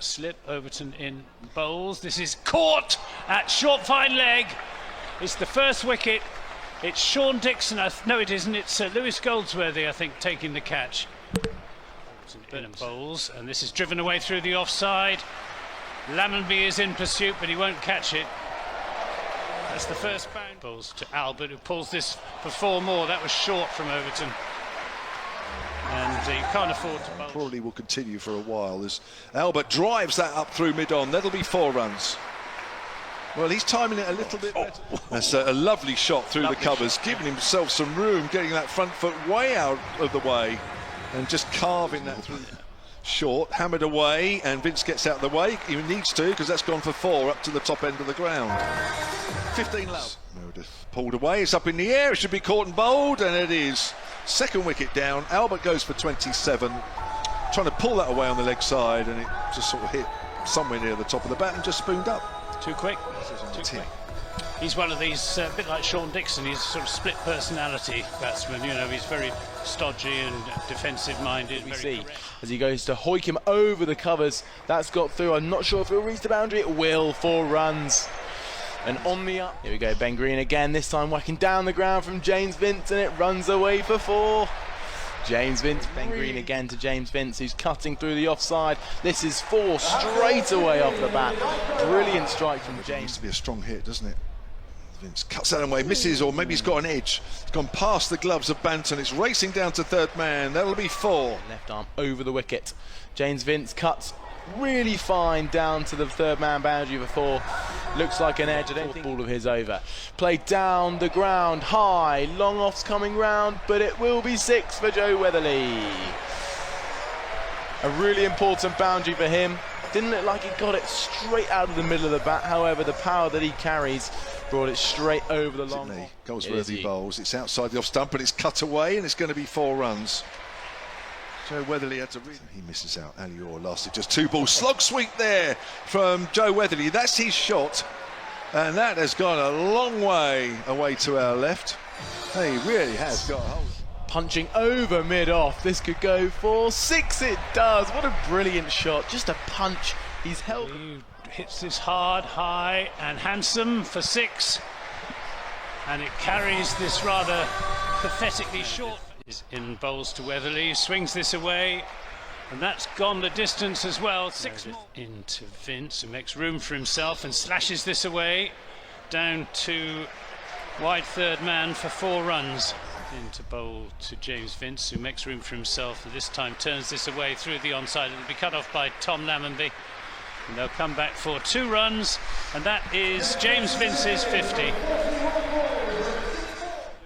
Slip, Overton in bowls. This is caught at short fine leg. It's the first wicket. It's Sean Dixon. No, it isn't. It's Lewis Goldsworthy, I think, taking the catch. In bowls, and this is driven away through the offside. Lammonby is in pursuit, but he won't catch it. That's the first bound. Bowls to Albert, who pulls this for 4 more. That was short from Overton. And you can't afford to bowl. Probably will continue for a while as Albert drives that up through mid-on. That'll be 4 runs. Well, he's timing it a little bit better. That's a lovely shot through the covers, giving himself some room, getting that front foot way out of the way and just carving that through. Short, hammered away, and Vince gets out of the way. He needs to, because that's gone for 4 up to the top end of the ground. 15 love. Meredith pulled away, it's up in the air, it should be caught and bowled, and it is. Second wicket down, Albert goes for 27, trying to pull that away on the leg side, and it just sort of hit somewhere near the top of the bat and just spooned up. Too quick. Too quick. He's one of these, a bit like Sean Dixon, he's sort of split personality batsman, you know, he's very stodgy and defensive minded. As he goes to hoik him over the covers, that's got through. I'm not sure if it'll reach the boundary. It will. 4 runs. And on the up, here we go, Ben Green again, this time whacking down the ground from James Vince, and it runs away for 4. James Vince, Ben Green again to James Vince, who's cutting through the offside. This is 4 straight away off the bat. Brilliant strike from James. It needs to be a strong hit, doesn't it? Vince cuts that away, misses, or maybe he's got an edge. It's gone past the gloves of Banton. It's racing down to third man. That'll be 4. Left arm over the wicket. James Vince cuts really fine down to the third man boundary for 4. Looks like an edge. I don't think ball of his over. Played down the ground, high, long off's coming round, but it will be 6 for Joe Weatherly. A really important boundary for him. Didn't look like he got it straight out of the middle of the bat. However, the power that he carries brought it straight over the long. Goldsworthy bowls. It's outside the off stump, but it's cut away, and it's going to be 4 runs. Joe Weatherly had to he misses out. Ali Orr lasted just 2 balls. Slog sweep there from Joe Weatherly. That's his shot, and that has gone a long way away to our left. He really has got a hold. Punching over mid-off. This could go for 6. It does. What a brilliant shot. Just a punch. He's held. He hits this hard, high, and handsome for 6. And it carries this rather pathetically short. Is in bowls to Weatherly, swings this away, and that's gone the distance as well. 6 more. Into Vince, who makes room for himself and slashes this away down to wide third man for 4 runs. Into bowl to James Vince, who makes room for himself, and this time turns this away through the onside. It'll be cut off by Tom Lammonby, and they'll come back for 2 runs, and that is James Vince's 50.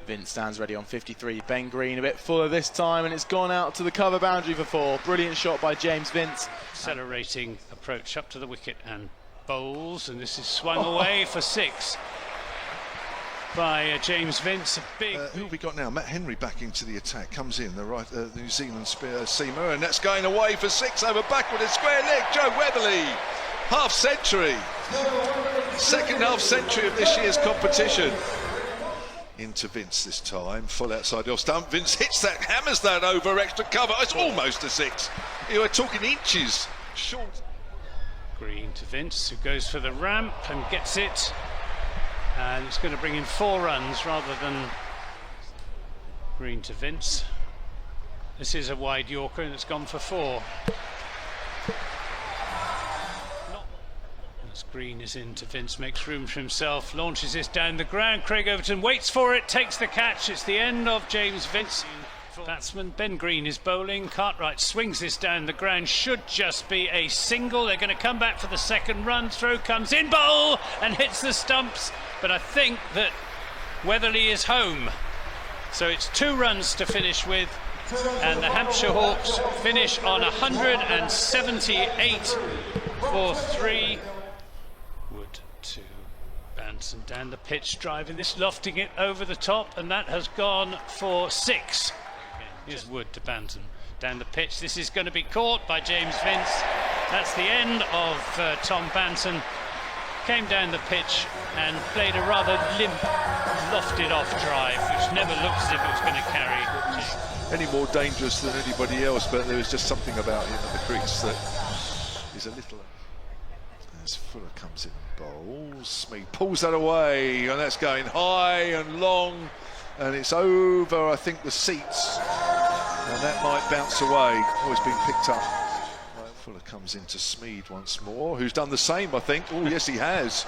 Vince stands ready on 53. Ben Green a bit fuller this time, and it's gone out to the cover boundary for 4. Brilliant shot by James Vince. Accelerating approach up to the wicket and bowls, and this is swung away for 6 by James Vince. A big. Who have we got now? Matt Henry back into the attack. Comes in the right New Zealand seamer, and that's going away for 6 over backward. A square leg. Joe Weatherly, half century. Second half century of this year's competition. Into Vince this time, full outside the off stump. Vince hits that, hammers that over extra cover. It's almost a 6. You are talking inches short. Green to Vince, who goes for the ramp and gets it, and it's going to bring in 4 runs rather than Green to Vince. This is a wide Yorker, and it's gone for 4. Green is into Vince, makes room for himself, launches this down the ground. Craig Overton waits for it, takes the catch. It's the end of James Vince. Batsman Ben Green is bowling. Cartwright swings this down the ground. Should just be a single. They're going to come back for the second run. Throw comes in, bowl, and hits the stumps. But I think that Weatherly is home. So it's 2 runs to finish with. And the Hampshire Hawks finish on 178 for 3. To Banton down the pitch, driving this, lofting it over the top, and that has gone for 6. Here's Wood to Banton down the pitch. This is going to be caught by James Vince. That's the end of Tom Banton. Came down the pitch and played a rather limp, lofted off drive, which never looked as if it was going to carry. Any more dangerous than anybody else, but there was just something about him at the crease that is a little. As Fuller comes in and bowls, Smeed pulls that away, and that's going high and long, and it's over, I think, the seats, and that might bounce away. Oh, it's been picked up. Fuller comes into Smeed once more, who's done the same, I think. Oh, yes, he has.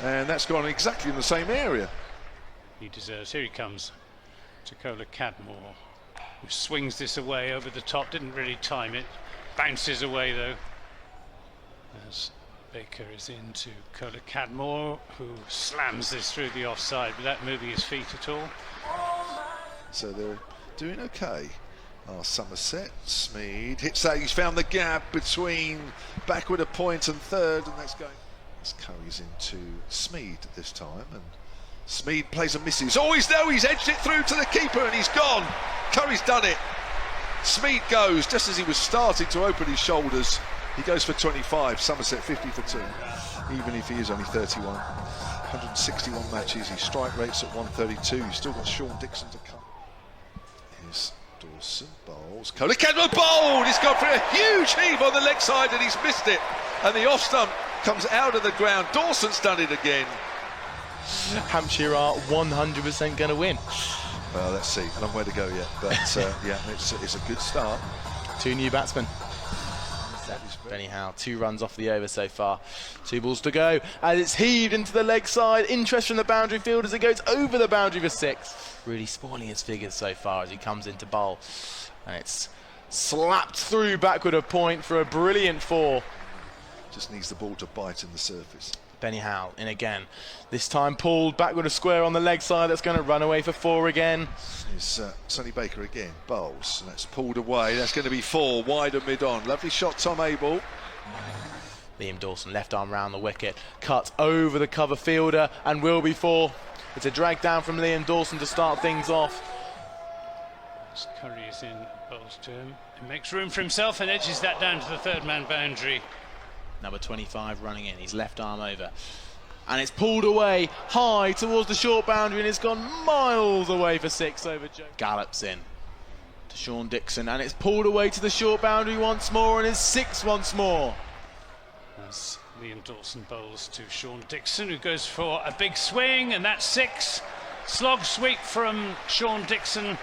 And that's gone exactly in the same area. He deserves. Here he comes. Takola Cadmore, who swings this away over the top. Didn't really time it. Bounces away, though. As Baker is into Takola Cadmore, who slams this through the offside without moving his feet at all. So they're doing okay. Somerset, Smeed hits that. He's found the gap between backward a point and third, and that's going. As Curry's into Smeed this time, and Smeed plays and misses. Oh, he's edged it through to the keeper, and he's gone. Curry's done it. Smeed goes just as he was starting to open his shoulders. He goes for 25. Somerset 50 for 2, even if he is only 31. 161 matches. His strike rate's at 132. He's still got Sean Dixon to come. Here's Dawson bowls. Takola Cadmore bowled. He's gone for a huge heave on the leg side, and he's missed it. And the off stump comes out of the ground. Dawson's done it again. Hampshire are 100% going to win. Well, let's see. A long way to go yet, but yeah, it's a good start. 2 new batsmen. Benny Howe, 2 runs off the over so far. 2 balls to go, and it's heaved into the leg side. Interest from the boundary field as it goes over the boundary for 6. Really spoiling his figures so far as he comes into bowl. And it's slapped through backward a point for a brilliant 4. Just needs the ball to bite in the surface. Benny Howe in again. This time pulled backward a square on the leg side. That's going to run away for 4 again. Is Sonny Baker again. Bowls. And that's pulled away. That's going to be 4 wide and mid-on. Lovely shot, Tom Abel. Liam Dawson left arm round the wicket. Cut over the cover fielder and will be 4. It's a drag down from Liam Dawson to start things off. As Curry is in, bowls to him. He makes room for himself and edges that down to the 3rd man boundary. Number 25 running in, his left arm over. And it's pulled away high towards the short boundary, and it's gone miles away for 6 over Joe. Gallops in to Sean Dixon, and it's pulled away to the short boundary once more, and it's 6 once more. As Liam Dawson bowls to Sean Dixon, who goes for a big swing, and that's 6. Slog sweep from Sean Dixon.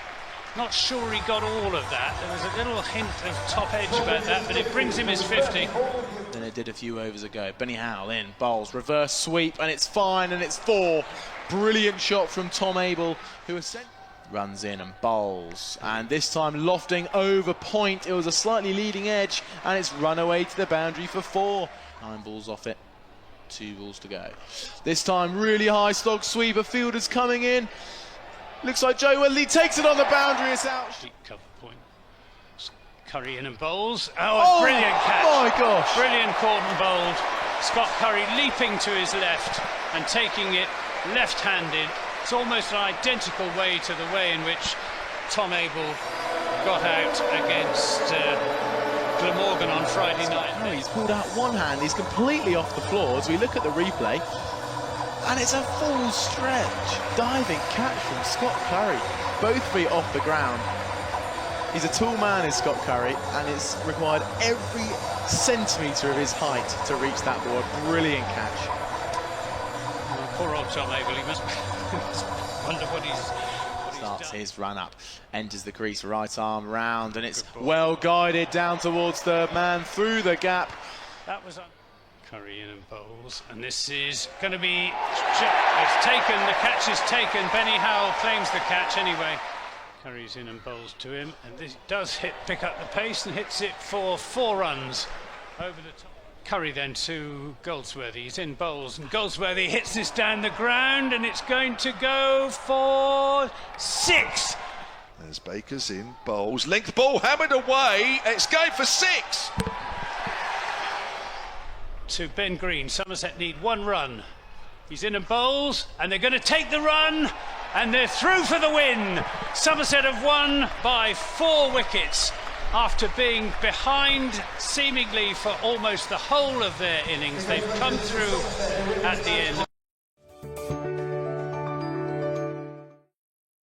Not sure he got all of that. There was a little hint of top edge about that, but it brings him his 50. Than it did a few overs ago. Benny Howe in, bowls, reverse sweep, and it's fine, and it's 4. Brilliant shot from Tom Abel, who runs in and bowls, and this time lofting over point. It was a slightly leading edge, and it's run away to the boundary for 4. 9 balls off it, 2 balls to go. This time really high slog sweeper, fielders coming in. Looks like Joe Wedley takes it on the boundary, it's out. Deep cover point. Curry in and bowls. Oh, brilliant catch. My gosh. Brilliant caught and bowled. Scott Curry leaping to his left and taking it left-handed. It's almost an identical way to the way in which Tom Abel got out against Glamorgan on Friday night. No, he's pulled out one hand, he's completely off the floor as we look at the replay. And it's a full stretch diving catch from Scott Curry, both feet off the ground. He's a tall man, is Scott Curry, and it's required every centimetre of his height to reach that ball. A brilliant catch. Oh, poor old Tom Abel, he must wonder what he's Starts his run up, enters the crease, right arm round, and it's well guided down towards third man through the gap. That was Curry in and bowls, and this is going to be, it's taken, the catch is taken. Benny Howe claims the catch anyway. Curry's in and bowls to him, and this does pick up the pace and hits it for 4 runs over the top. Curry then to Goldsworthy, he's in bowls, and Goldsworthy hits this down the ground, and it's going to go for 6. There's Baker's in bowls, length ball hammered away, it's going for 6. To Ben Green, Somerset need 1 run. He's in and bowls, and they're going to take the run, and they're through for the win. Somerset have won by 4 wickets after being behind seemingly for almost the whole of their innings. They've come through at the end.